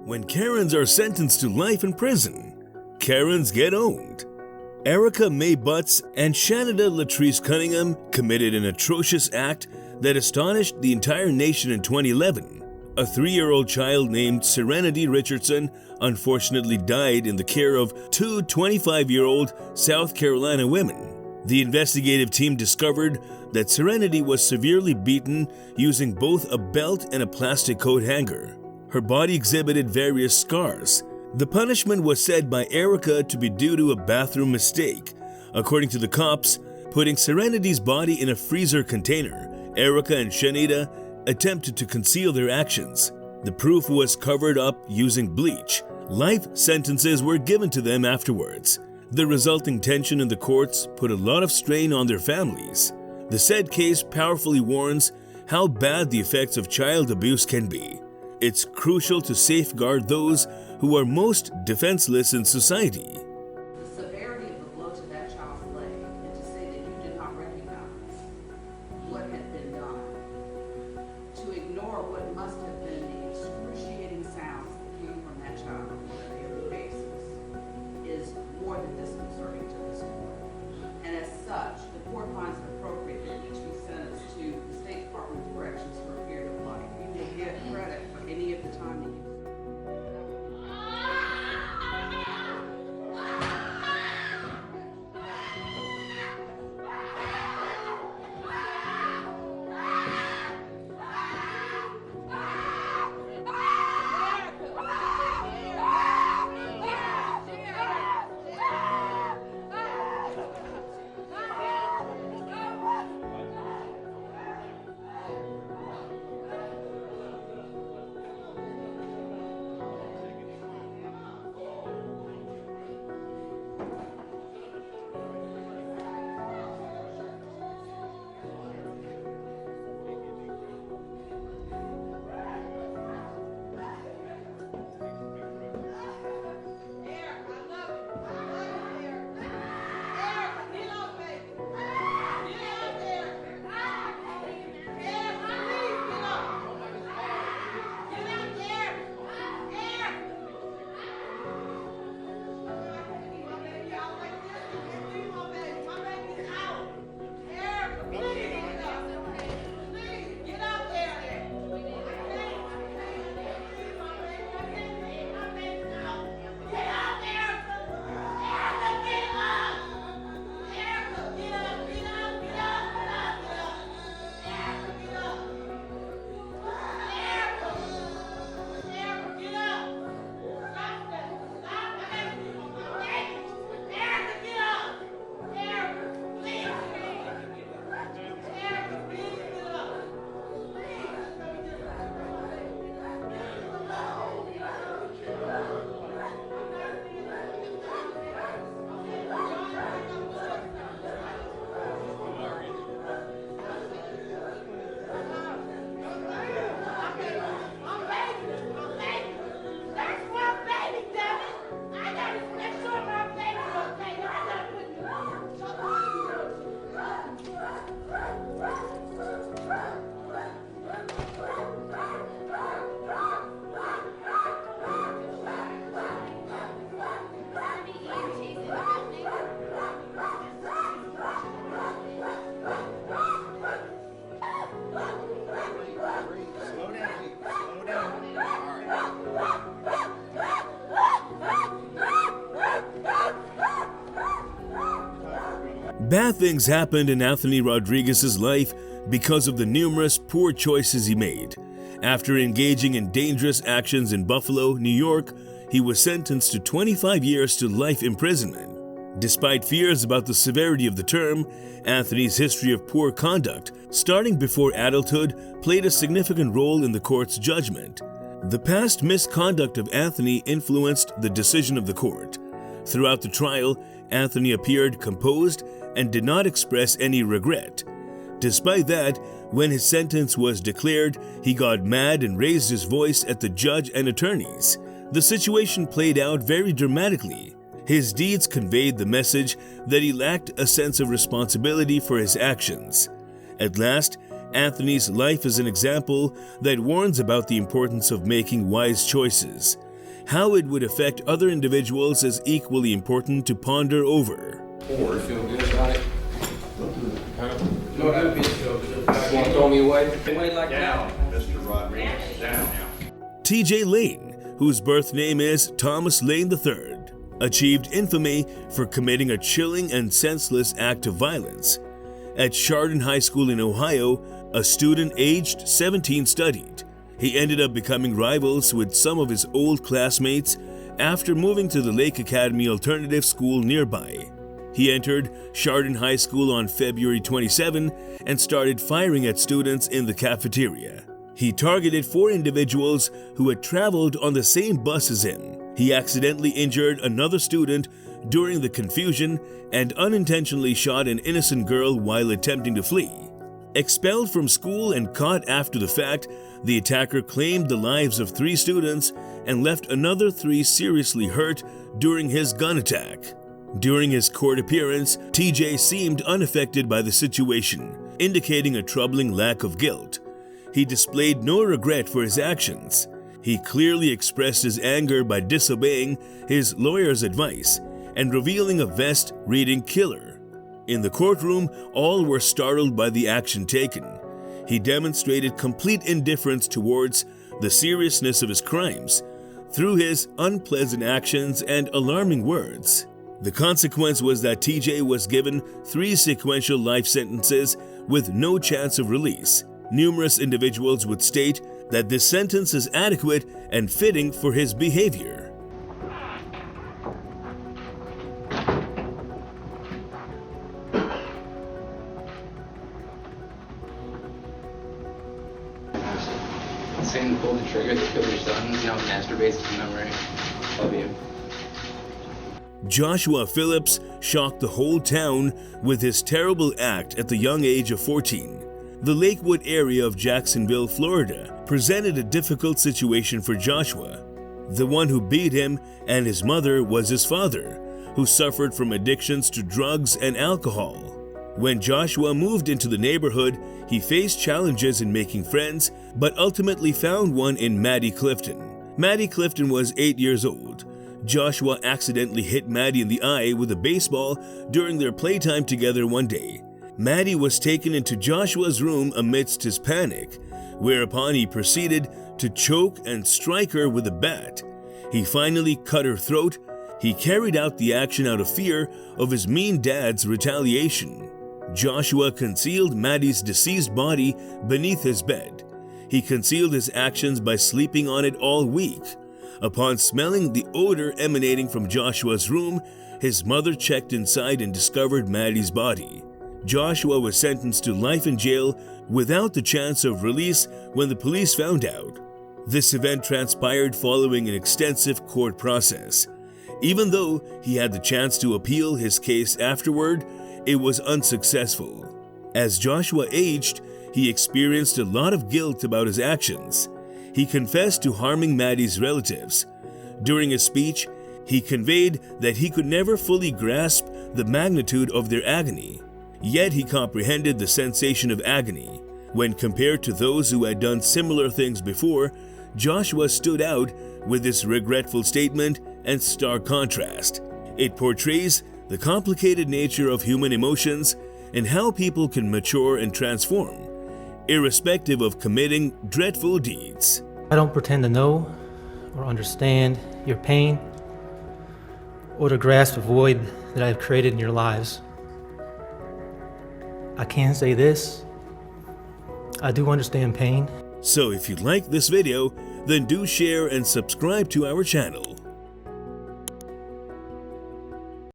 When Karens are sentenced to life in prison, Karens get owned. Erica May Butts and Shanida Latrice Cunningham committed an atrocious act that astonished the entire nation in 2011. A 3-year-old child named Serenity Richardson unfortunately died in the care of two 25-year-old South Carolina women. The investigative team discovered that Serenity was severely beaten using both a belt and a plastic coat hanger. Her body exhibited various scars. The punishment was said by Erica to be due to a bathroom mistake. According to the cops, putting Serenity's body in a freezer container, Erica and Shanida attempted to conceal their actions. The proof was covered up using bleach. Life sentences were given to them afterwards. The resulting tension in the courts put a lot of strain on their families. The said case powerfully warns how bad the effects of child abuse can be. It's crucial to safeguard those who are most defenseless in society. The severity of the blow to that child's leg, and to say that you did not recognize what had been done, to ignore what must have been the excruciating sounds that came from that child on a daily basis, is more than disconcerting to this court. And as such, the court finds it appropriate that each be sentenced to the State Department of Corrections for a period of life. You will get credit for any of the time that you Bad things happened in Anthony Rodriguez's life because of the numerous poor choices he made. After engaging in dangerous actions in Buffalo, New York, he was sentenced to 25 years to life imprisonment. Despite fears about the severity of the term, Anthony's history of poor conduct, starting before adulthood, played a significant role in the court's judgment. The past misconduct of Anthony influenced the decision of the court. Throughout the trial, Anthony appeared composed and did not express any regret. Despite that, when his sentence was declared, he got mad and raised his voice at the judge and attorneys. The situation played out very dramatically. His deeds conveyed the message that he lacked a sense of responsibility for his actions. At last, Anthony's life is an example that warns about the importance of making wise choices. how it would affect other individuals is equally important to ponder over. Or feel good about it? No, that'd be so good. You want to throw me away? Away like Down, that? Mr. Rodriguez, down. TJ Lane, whose birth name is Thomas Lane III, achieved infamy for committing a chilling and senseless act of violence. At Chardon High School in Ohio, a student aged 17 studied. He ended up becoming rivals with some of his old classmates after moving to the Lake Academy Alternative School nearby. He entered Chardon High School on February 27 and started firing at students in the cafeteria. He targeted 4 individuals who had traveled on the same bus as him. He accidentally injured another student during the confusion and unintentionally shot an innocent girl while attempting to flee. Expelled from school and caught after the fact, the attacker claimed the lives of 3 students and left another 3 seriously hurt during his gun attack. During his court appearance, TJ seemed unaffected by the situation, indicating a troubling lack of guilt. He displayed no regret for his actions. He clearly expressed his anger by disobeying his lawyer's advice and revealing a vest reading "Killer." In the courtroom, all were startled by the action taken. He demonstrated complete indifference towards the seriousness of his crimes through his unpleasant actions and alarming words. The consequence was that TJ was given 3 sequential life sentences with no chance of release. Numerous individuals would state that this sentence is adequate and fitting for his behavior. Same pull the trigger, the killer's son, masturbates to memory of you. Joshua Phillips shocked the whole town with his terrible act at the young age of 14. The Lakewood area of Jacksonville, Florida, presented a difficult situation for Joshua. The one who beat him and his mother was his father, who suffered from addictions to drugs and alcohol. When Joshua moved into the neighborhood, he faced challenges in making friends, but ultimately found one in Maddie Clifton. Maddie Clifton was 8 years old. Joshua accidentally hit Maddie in the eye with a baseball during their playtime together one day. Maddie was taken into Joshua's room amidst his panic, whereupon he proceeded to choke and strike her with a bat. He finally cut her throat. He carried out the action out of fear of his mean dad's retaliation. Joshua concealed Maddie's deceased body beneath his bed. He concealed his actions by sleeping on it all week. Upon smelling the odor emanating from Joshua's room, his mother checked inside and discovered Maddie's body. Joshua was sentenced to life in jail without the chance of release when the police found out. This event transpired following an extensive court process. Even though he had the chance to appeal his case afterward, it was unsuccessful. As Joshua aged, he experienced a lot of guilt about his actions. He confessed to harming Maddie's relatives. During his speech, he conveyed that he could never fully grasp the magnitude of their agony. Yet he comprehended the sensation of agony. When compared to those who had done similar things before, Joshua stood out with this regretful statement and stark contrast. It portrays the complicated nature of human emotions and how people can mature and transform, irrespective of committing dreadful deeds. I don't pretend to know or understand your pain or to grasp the void that I have created in your lives. I can say this: I do understand pain. So if you like this video, then do share and subscribe to our channel.